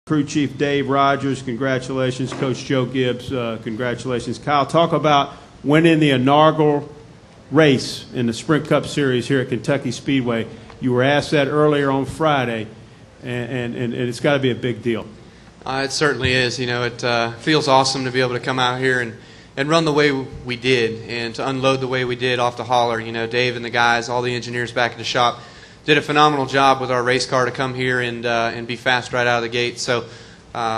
Crew Chief Dave Rogers, congratulations. Coach Joe Gibbs, congratulations. Kyle, talk about winning the inaugural race in the Sprint Cup Series here at Kentucky Speedway. You were asked that earlier on Friday, and it's got to be a big deal. It certainly is. You know, it feels awesome to be able to come out here and run the way we did and to unload the way we did off the hauler. You know, Dave and the guys, all the engineers back at the shop, did a phenomenal job with our race car to come here and be fast right out of the gate. So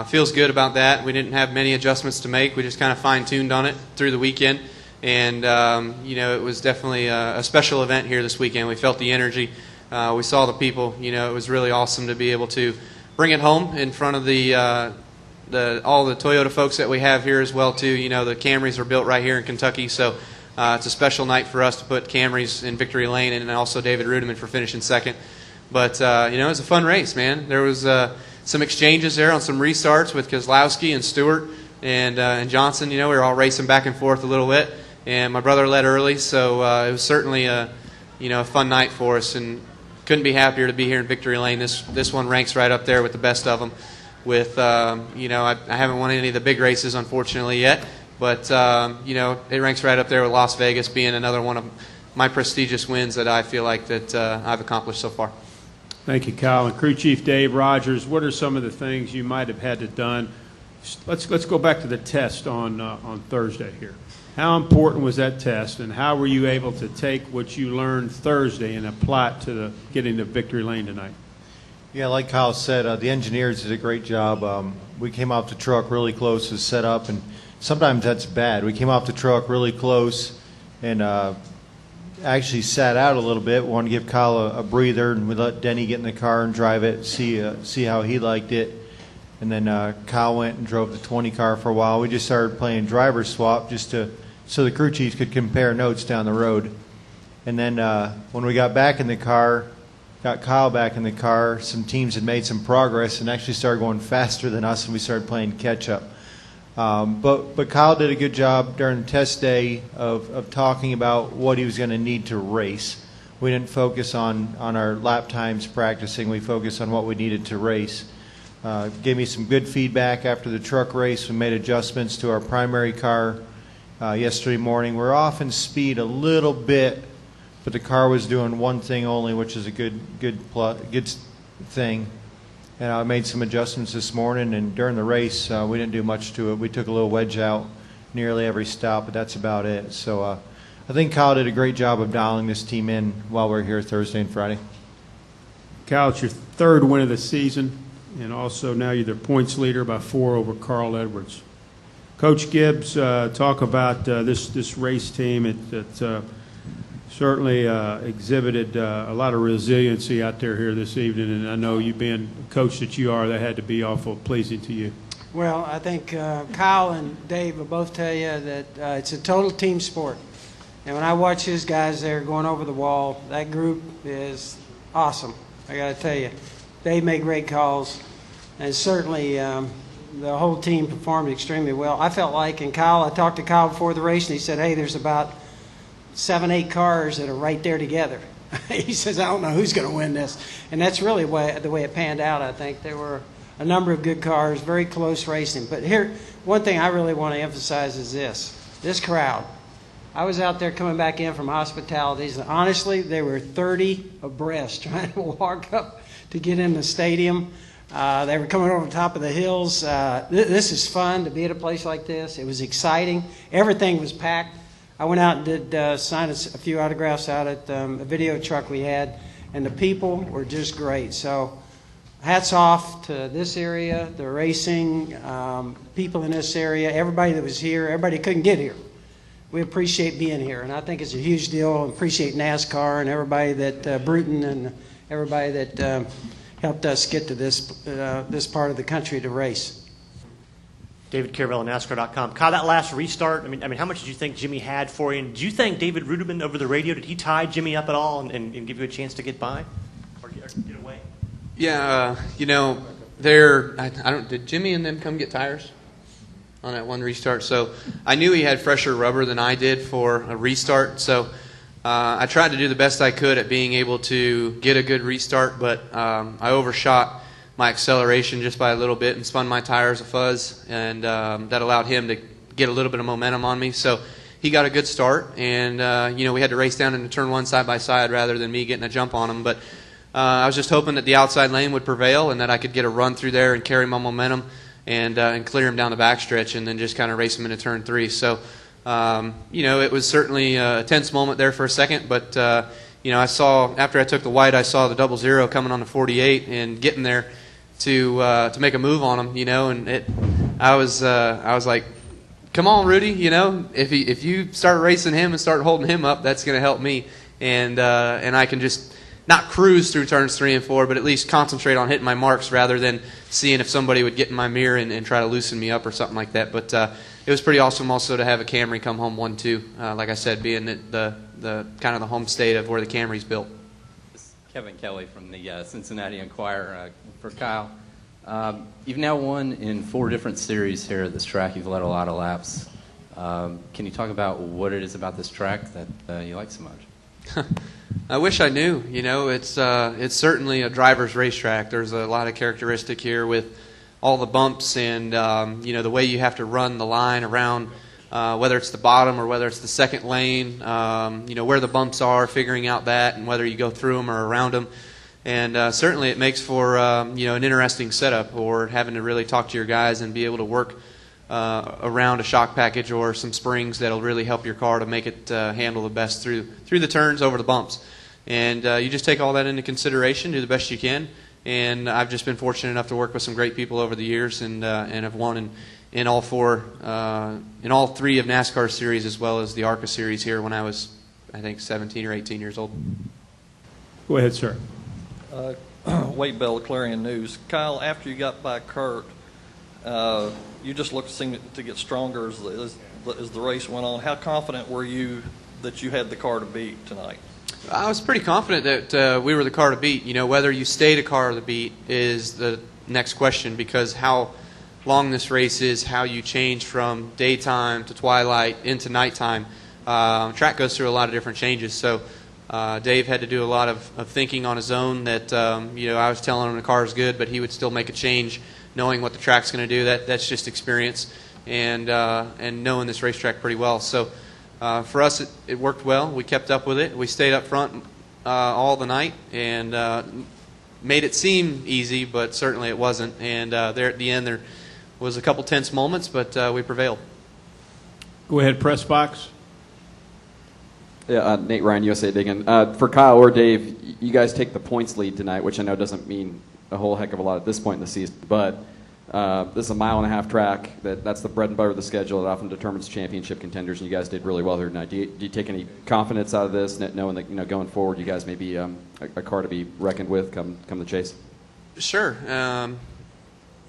feels good about that. We didn't have many adjustments to make. We just kind of fine-tuned on it through the weekend. And, you know, it was definitely a special event here this weekend. We felt the energy. We saw the people. You know, it was really awesome to be able to bring it home in front of all the Toyota folks that we have here as well, too. You know, the Camrys are built right here in Kentucky, so it's a special night for us to put Camrys in victory lane, and also David Rudiman for finishing second. But, you know, it was a fun race, man. There was some exchanges there on some restarts with Kozlowski and Stewart and Johnson. You know, we were all racing back and forth a little bit, and my brother led early, so it was certainly a fun night for us, and couldn't be happier to be here in victory lane. This one ranks right up there with the best of them. With you know, I haven't won any of the big races, unfortunately, yet. But, you know, it ranks right up there with Las Vegas being another one of my prestigious wins that I feel like that I've accomplished so far. Thank you, Kyle. And Crew Chief Dave Rogers, what are some of the things you might have had to done? Let's go back to the test on Thursday here. How important was that test, and how were you able to take what you learned Thursday and apply it to getting to victory lane tonight? Yeah, like Kyle said, the engineers did a great job. We came off the truck really close to set up, and sometimes that's bad. We came off the truck really close and actually sat out a little bit. We wanted to give Kyle a breather, and we let Denny get in the car and drive it, see how he liked it. And then Kyle went and drove the 20 car for a while. We just started playing driver swap just so the crew chiefs could compare notes down the road. And then when we got back in the car, got Kyle back in the car, some teams had made some progress and actually started going faster than us, and we started playing catch-up. But Kyle did a good job during the test day of talking about what he was going to need to race. We didn't focus on our lap times practicing. We focused on what we needed to race. Gave me some good feedback after the truck race. We made adjustments to our primary car yesterday morning. We're off in speed a little bit, but the car was doing one thing only, which is a good thing. And I made some adjustments this morning, and during the race, we didn't do much to it. We took a little wedge out nearly every stop, but that's about it. So I think Kyle did a great job of dialing this team in while we're here Thursday and Friday. Kyle, it's your third win of the season, and also now you're the points leader by 4 over Carl Edwards. Coach Gibbs, talk about this race team. It certainly exhibited a lot of resiliency out there here this evening, and I know you being the coach that you are, that had to be awful pleasing to you. Well, I think Kyle and Dave will both tell you that it's a total team sport. And when I watch his guys there going over the wall, that group is awesome, I got to tell you. They make great calls, and certainly the whole team performed extremely well. I felt like, and Kyle, I talked to Kyle before the race, and he said, hey, there's about 7, 8 cars that are right there together. He says, I don't know who's going to win this. And that's really the way it panned out, I think. There were a number of good cars, very close racing. But here, one thing I really want to emphasize is this crowd. I was out there coming back in from hospitalities, and honestly, they were 30 abreast trying to walk up to get in the stadium. They were coming over the top of the hills. This is fun to be at a place like this. It was exciting. Everything was packed. I went out and did sign a few autographs out at a video truck we had, and the people were just great. So hats off to this area, the racing, people in this area, everybody that was here, everybody that couldn't get here. We appreciate being here, and I think it's a huge deal. I appreciate NASCAR and everybody that, Bruton and everybody that helped us get to this part of the country to race. David Caravella, NASCAR.com. Kyle, that last restart, I mean, how much did you think Jimmy had for you? And do you think David Rudiman over the radio, did he tie Jimmy up at all and give you a chance to get by or get away? Yeah, you know, did Jimmy and them come get tires on that one restart? So I knew he had fresher rubber than I did for a restart. So I tried to do the best I could at being able to get a good restart, but I overshot my acceleration just by a little bit and spun my tires a fuzz, and that allowed him to get a little bit of momentum on me. So he got a good start, and we had to race down into turn one side by side rather than me getting a jump on him. But I was just hoping that the outside lane would prevail and that I could get a run through there and carry my momentum and clear him down the backstretch and then just kind of race him into turn three. So, it was certainly a tense moment there for a second, but I saw, after I took the white, I saw the 00 coming on the 48 and getting there to make a move on him, and I was like, come on, Rudy, if you start racing him and start holding him up, that's going to help me, and I can just not cruise through turns 3 and 4, but at least concentrate on hitting my marks rather than seeing if somebody would get in my mirror and try to loosen me up or something like that. But it was pretty awesome also to have a Camry come home 1-2, like I said, being the kind of the home state of where the Camry's built. Kevin Kelly from the Cincinnati Enquirer for Kyle. You've now won in 4 different series here at this track. You've led a lot of laps. Can you talk about what it is about this track that you like so much? I wish I knew. It's certainly a driver's racetrack. There's a lot of characteristic here with all the bumps and the way you have to run the line around, whether it's the bottom or whether it's the second lane. Where the bumps are, figuring out that, and whether you go through them or around them. And certainly it makes for an interesting setup, or having to really talk to your guys and be able to work around a shock package or some springs that'll really help your car to make it handle the best through the turns over the bumps. And you just take all that into consideration, do the best you can. And I've just been fortunate enough to work with some great people over the years, and have won in all 3 of NASCAR series, as well as the ARCA series here when I was, I think, 17 or 18 years old. Go ahead, sir. Wade Bell, Clarion News. Kyle, after you got by Kurt, you just seemed to get stronger as the race went on. How confident were you that you had the car to beat tonight? I was pretty confident that we were the car to beat. Whether you stayed a car to beat is the next question, because how long this race is, how you change from daytime to twilight into nighttime. Track goes through a lot of different changes. So Dave had to do a lot of thinking on his own that, I was telling him the car is good, but he would still make a change knowing what the track's going to do. That's just experience and knowing this racetrack pretty well. So for us, it worked well. We kept up with it. We stayed up front all the night and made it seem easy, but certainly it wasn't. And there at the end, there was a couple tense moments, but we prevailed. Go ahead, press box. Yeah, Nate Ryan, USA Diggin'. For Kyle or Dave, you guys take the points lead tonight, which I know doesn't mean a whole heck of a lot at this point in the season, but this is a 1.5-mile track. That's the bread and butter of the schedule. It often determines championship contenders, and you guys did really well here tonight. Do you take any confidence out of this, knowing that going forward, you guys may be a car to be reckoned with come the chase? Sure.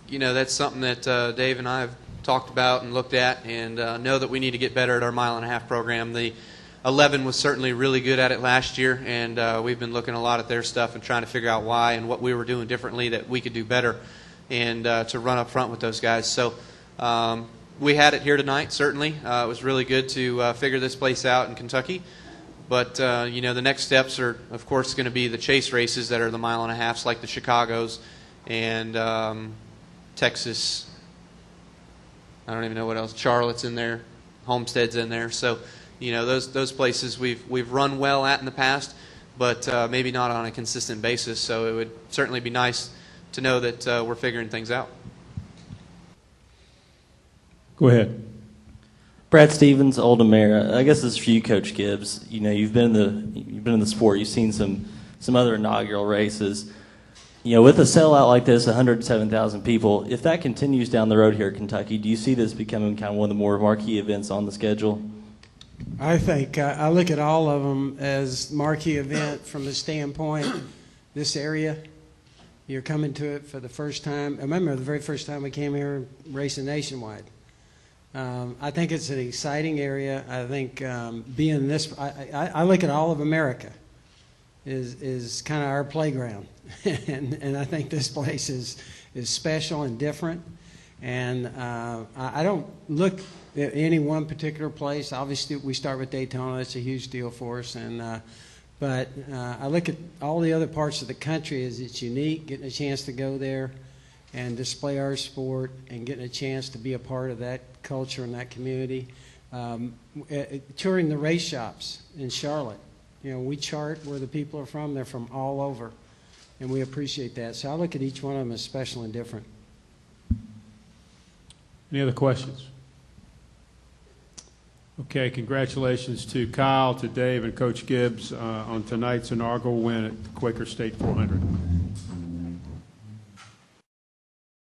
That's something that Dave and I have talked about and looked at, and know that we need to get better at our 1.5-mile program. The 11 was certainly really good at it last year, and we've been looking a lot at their stuff and trying to figure out why and what we were doing differently that we could do better, and to run up front with those guys. So we had it here tonight, certainly. It was really good to figure this place out in Kentucky. But, the next steps are, of course, going to be the chase races that are the 1.5 miles, like the Chicagos and Texas. I don't even know what else. Charlotte's in there. Homestead's in there. So, those places we've run well at in the past, but maybe not on a consistent basis. So it would certainly be nice to know that we're figuring things out. Go ahead. Brad Stevens, Oldham Mayor. I guess this is for you, Coach Gibbs. You've been in the sport. You've seen some other inaugural races. With a sellout like this, 107,000 people. If that continues down the road here in Kentucky, do you see this becoming kind of one of the more marquee events on the schedule? I think I look at all of them as marquee event from the standpoint this area. You're coming to it for the first time. I remember the very first time we came here racing nationwide. I think it's an exciting area. I think being this, I look at all of America is kind of our playground, and I think this place is special and different. And I don't look at any one particular place. Obviously, we start with Daytona. That's a huge deal for us. But I look at all the other parts of the country as it's unique, getting a chance to go there and display our sport and getting a chance to be a part of that culture and that community. Touring the race shops in Charlotte, we chart where the people are from. They're from all over, and we appreciate that. So I look at each one of them as special and different. Any other questions? Okay, congratulations to Kyle, to Dave, and Coach Gibbs on tonight's inaugural win at the Quaker State 400.